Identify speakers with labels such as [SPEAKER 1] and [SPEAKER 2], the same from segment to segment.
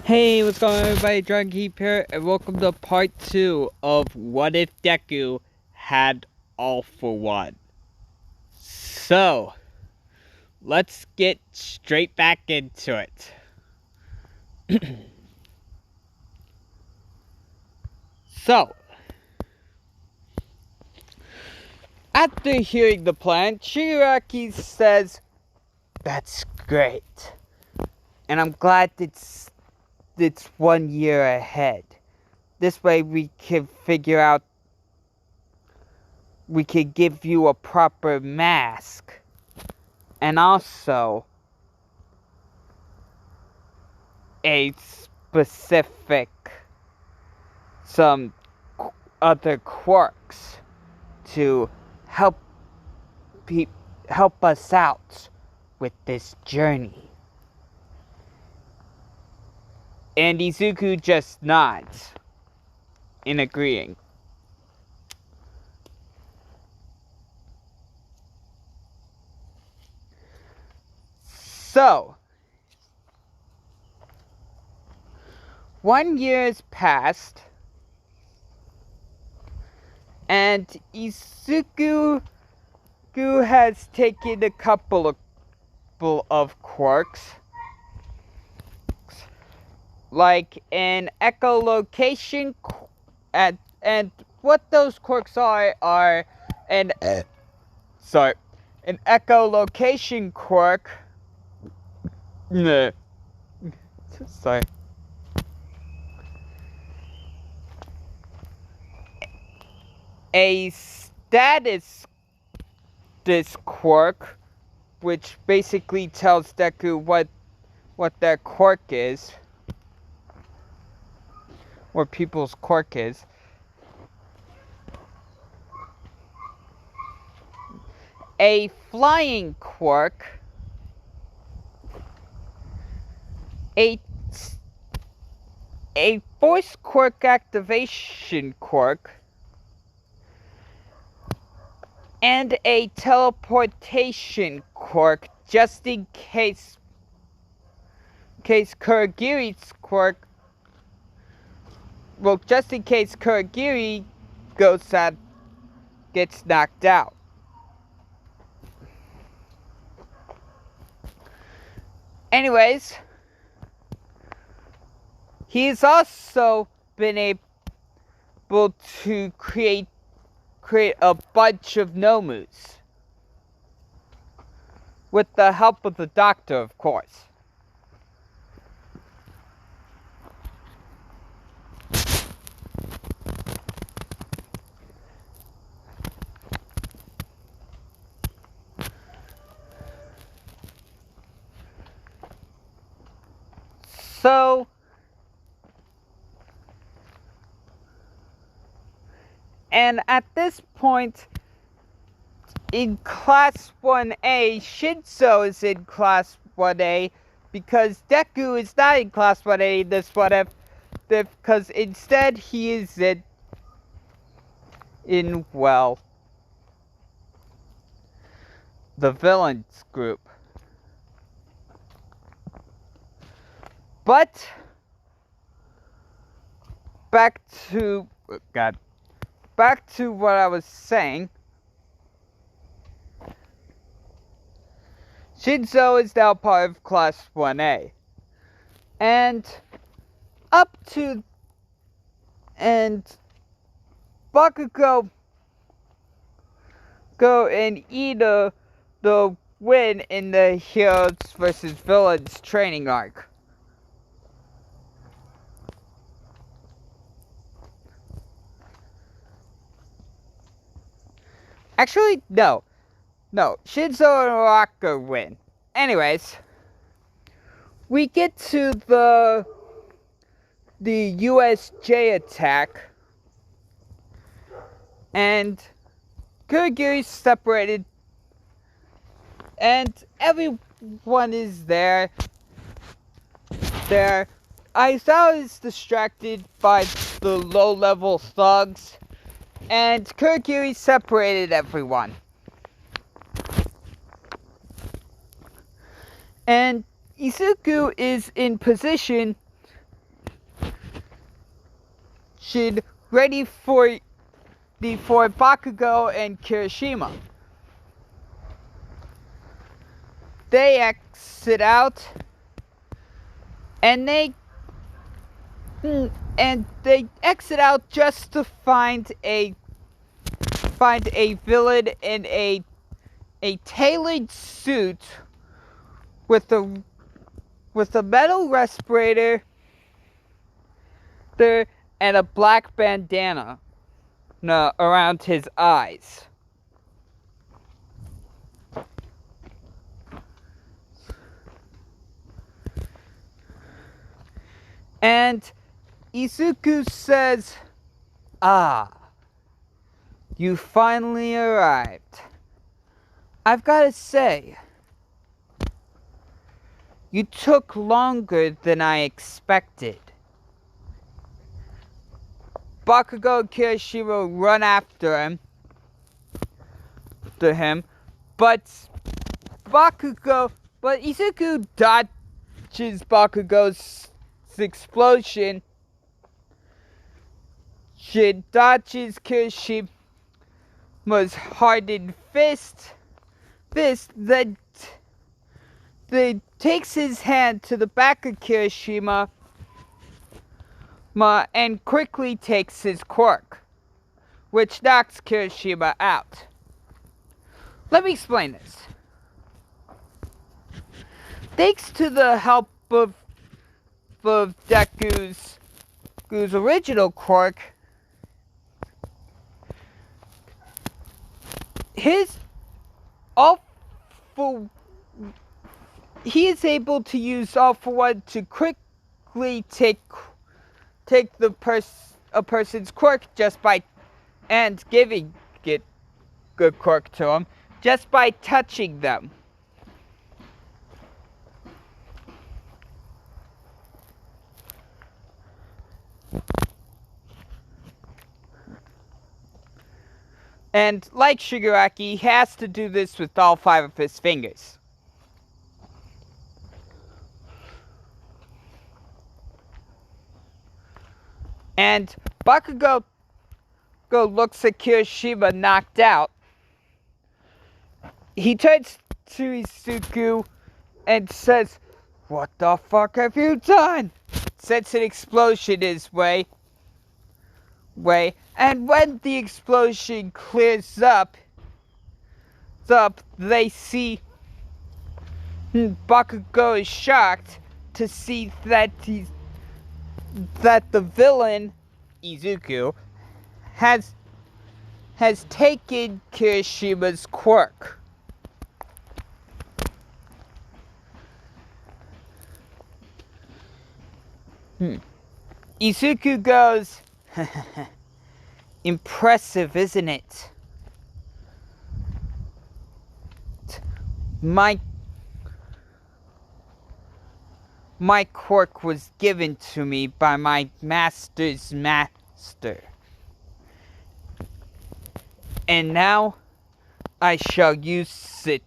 [SPEAKER 1] Hey, what's going on everybody, Dragon Keep here, and welcome to part 2 of What If Deku Had All for One. So, let's get straight back into it. So, after hearing the plan, Shigaraki says, "That's great, and I'm glad it's 1 year ahead. This way we can figure out, we can give you a proper mask, and also a specific, some other quirks to help help us out with this journey." And Izuku just nods in agreeing. So, 1 year has passed, and Izuku has taken a couple of quirks, like an echolocation, and what those quirks are an echolocation quirk. Sorry. A status quirk, which basically tells Deku what their quirk is, or people's quirk is. A flying quirk, a force quirk activation quirk, and a teleportation quirk, just in case Kurogiri's quirk, just in case Kurogiri gets knocked out. Anyways, he's also been able to create a bunch of Nomus, with the help of the doctor, of course. So, and at this point, in Class 1A, Shinzo is in Class 1A, because Deku is not in Class 1A in this What If, because instead he is in, well, the villains group. But, back to what I was saying. Shinzo is now part of Class 1A. And Bakugo and Ida the win in the Heroes vs. Villains training arc. Actually, no. Shinzo and Uraka win. Anyways, we get to the USJ attack, and Kurogiri's separated, and everyone is there. Aizawa is distracted by the low-level thugs, and Kurogiri separated everyone. And Izuku is in position should ready for Bakugo and Kirishima. They exit out, and they exit out just to find a villain in a tailored suit with a metal respirator there and a black bandana around his eyes. And Izuku says, "Ah, you finally arrived. I've got to say, you took longer than I expected." Bakugo and Kirishima run after him, but Izuku dodges Bakugo's explosion. She dodges Kirishima's hardened fist, then takes his hand to the back of Kirishima and quickly takes his quirk, which knocks Kirishima out. Let me explain this. Thanks to the help of Deku's original quirk, he is able to use All For One to quickly take a person's quirk and giving it good quirk to him just by touching them. And like Shigaraki, he has to do this with all 5 of his fingers. And Bakugo looks at Kirishima knocked out. He turns to Izuku and says, "What the fuck have you done?" Sends an explosion his way. And when the explosion clears up, they see Bakugo is shocked to see that the villain, Izuku, has taken Kirishima's quirk. Izuku goes, "Impressive, isn't it? My quirk was given to me by my master's master. And now I shall use it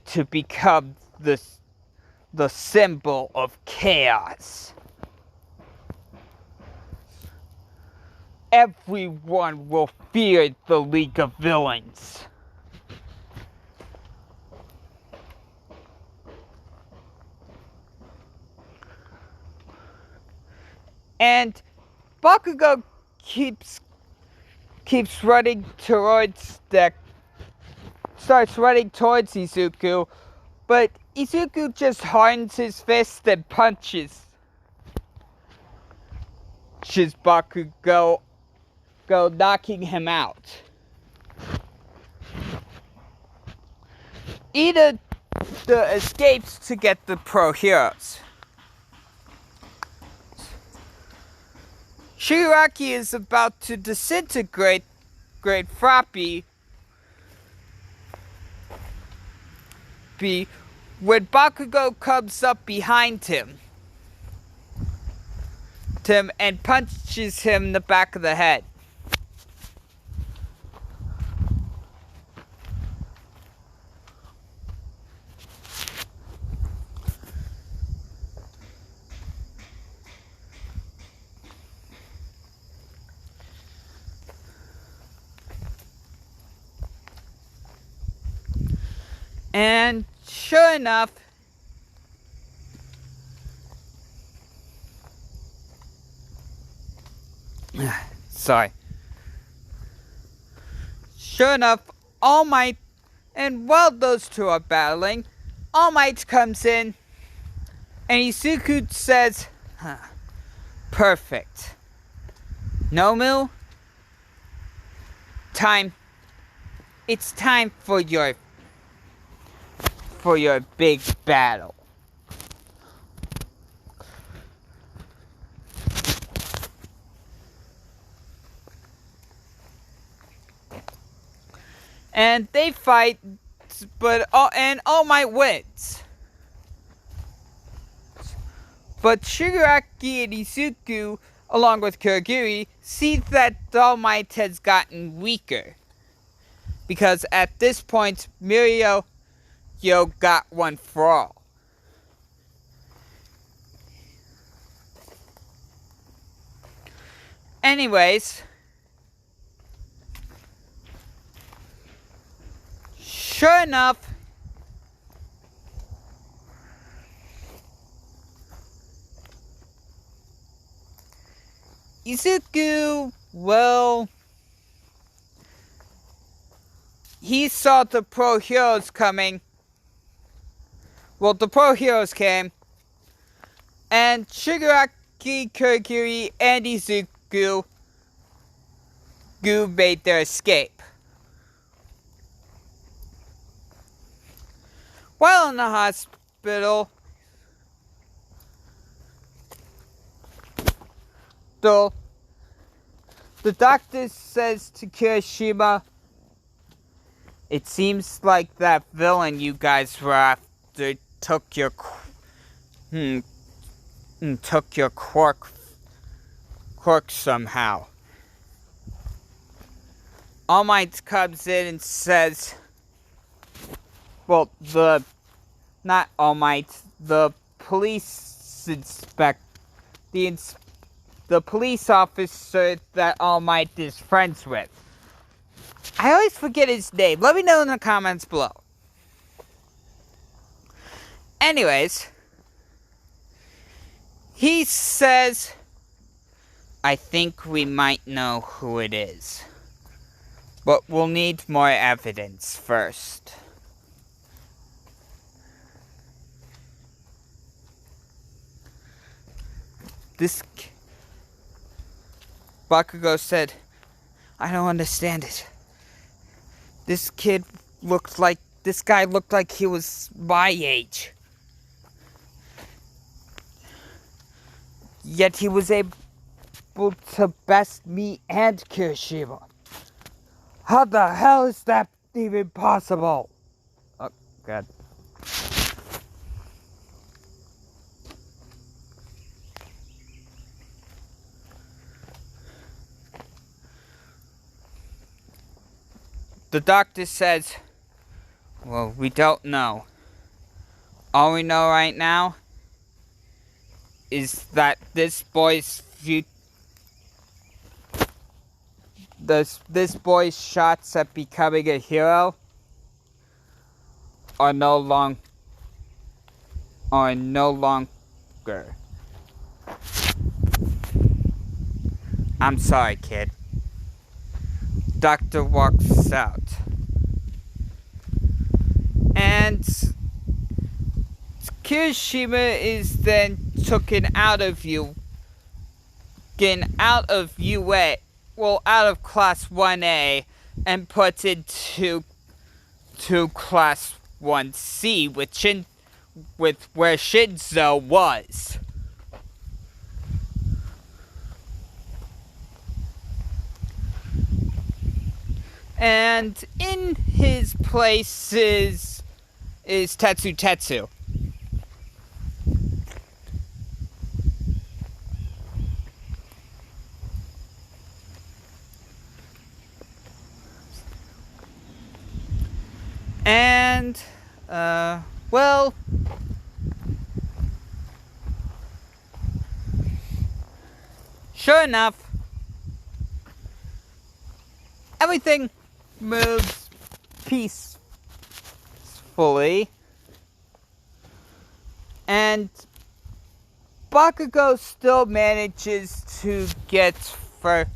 [SPEAKER 1] to become the symbol of chaos. Everyone will fear the League of Villains." And Bakugo keeps running starts running towards Izuku, but Izuku just hardens his fist and punches Bakugo, knocking him out. Ida escapes to get the pro heroes. Shigaraki is about to disintegrate Froppy when Bakugo comes up behind him and punches him in the back of the head. And sure enough, sorry. Sure enough, All Might, and while those two are battling, All Might comes in, and Izuku says, perfect. Nomu, it's time for your big battle. And they fight, but All Might wins. But Shigaraki and Izuku, along with Kurogiri, see that All Might has gotten weaker. Because at this point, Mirio got one for all. Anyways, sure enough, Izuku, well, he saw the pro heroes coming. Well, the pro heroes came, and Shigaraki, Kurogiri, and Izuku made their escape. While in the hospital, the doctor says to Kirishima, it seems like that villain you guys were after took your quirk somehow. All Might comes in and says, well, not All Might, the police the police officer that All Might is friends with. I always forget his name. Let me know in the comments below. Anyways, he says, I think we might know who it is. But we'll need more evidence first. Bakugo said, I don't understand it. This guy looked like he was my age. Yet he was able to best me and Kirishima. How the hell is that even possible? Oh, God. The doctor says, well, we don't know. All we know right now is that this boy's shots at becoming a hero are no longer. I'm sorry, kid. Doctor walks out. And Kirishima is then taken out of out of Class 1A and put into Class 1C, with where Shinzo was. And in his place is Tetsu. And, well, sure enough, successfully, and Bakugo still manages to get first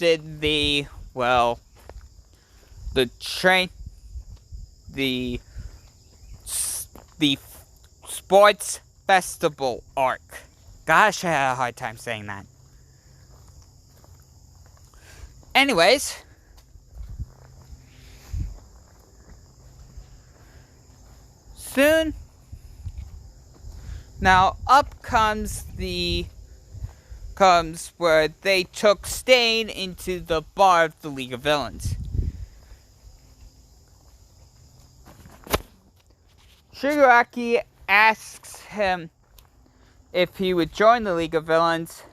[SPEAKER 1] in the the sports festival arc. Gosh, I had a hard time saying that. Anyways, soon, now up comes where they took Stain into the bar of the League of Villains. Shigaraki asks him if he would join the League of Villains,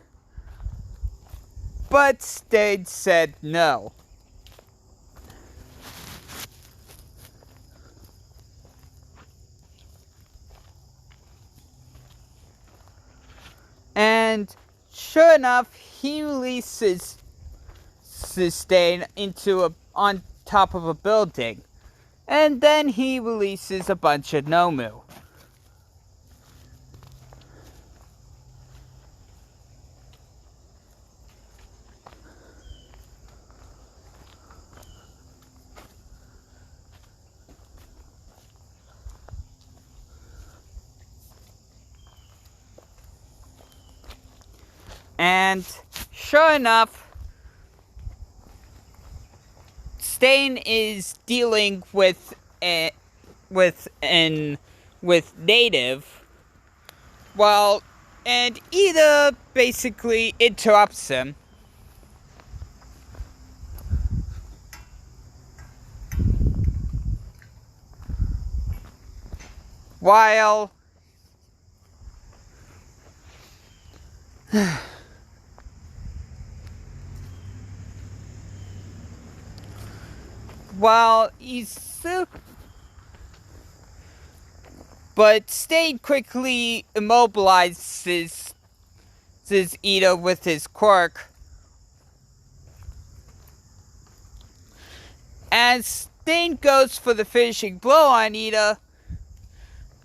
[SPEAKER 1] but Stain said no. And sure enough, he releases Stain on top of a building. And then he releases a bunch of Nomu. And sure enough, Stain is dealing with Native, and Ida basically interrupts him. While but Stain quickly immobilizes Ida with his quirk. As Stain goes for the finishing blow on Ida,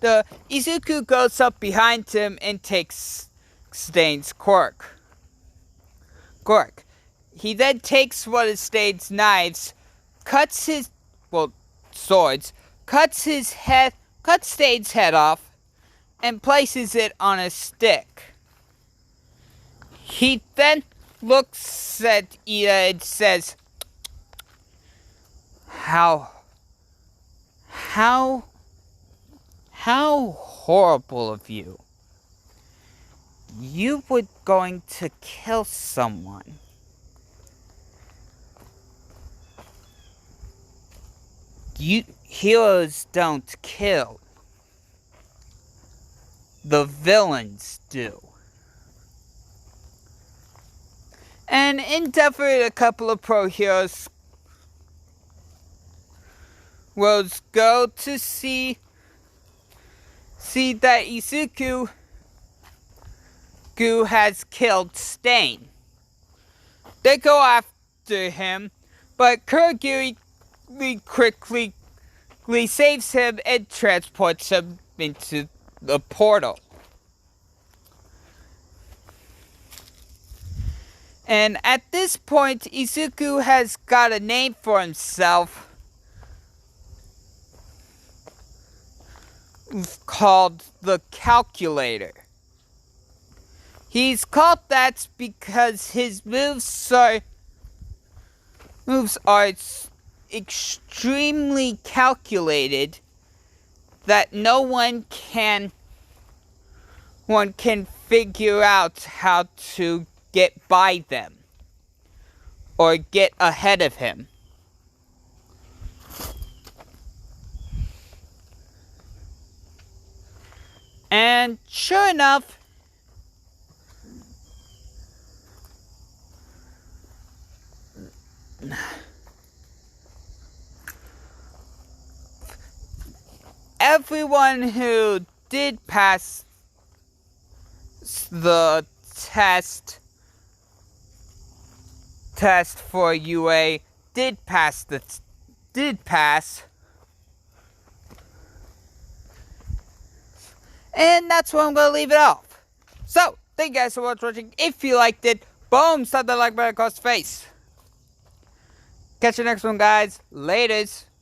[SPEAKER 1] the Izuku goes up behind him and takes Stain's quirk. He then takes one of Stain's knives, cuts Stain's head off, and places it on a stick. He then looks at Ida and says, How horrible of you. You were going to kill someone. Heroes don't kill. The villains do. And Endeavor and a couple of pro heroes go to see that Izuku has killed Stain. They go after him, but Kurogiri quickly saves him and transports him into the portal. And at this point, Izuku has got a name for himself called the Calculator. He's called that because his moves are extremely calculated that no one can figure out how to get by them or get ahead of him. And sure enough, everyone who did pass the test for UA did pass. And that's where I'm going to leave it off. So, thank you guys so much for watching. If you liked it, boom, slap that like button across the face. Catch you next one, guys. Laters.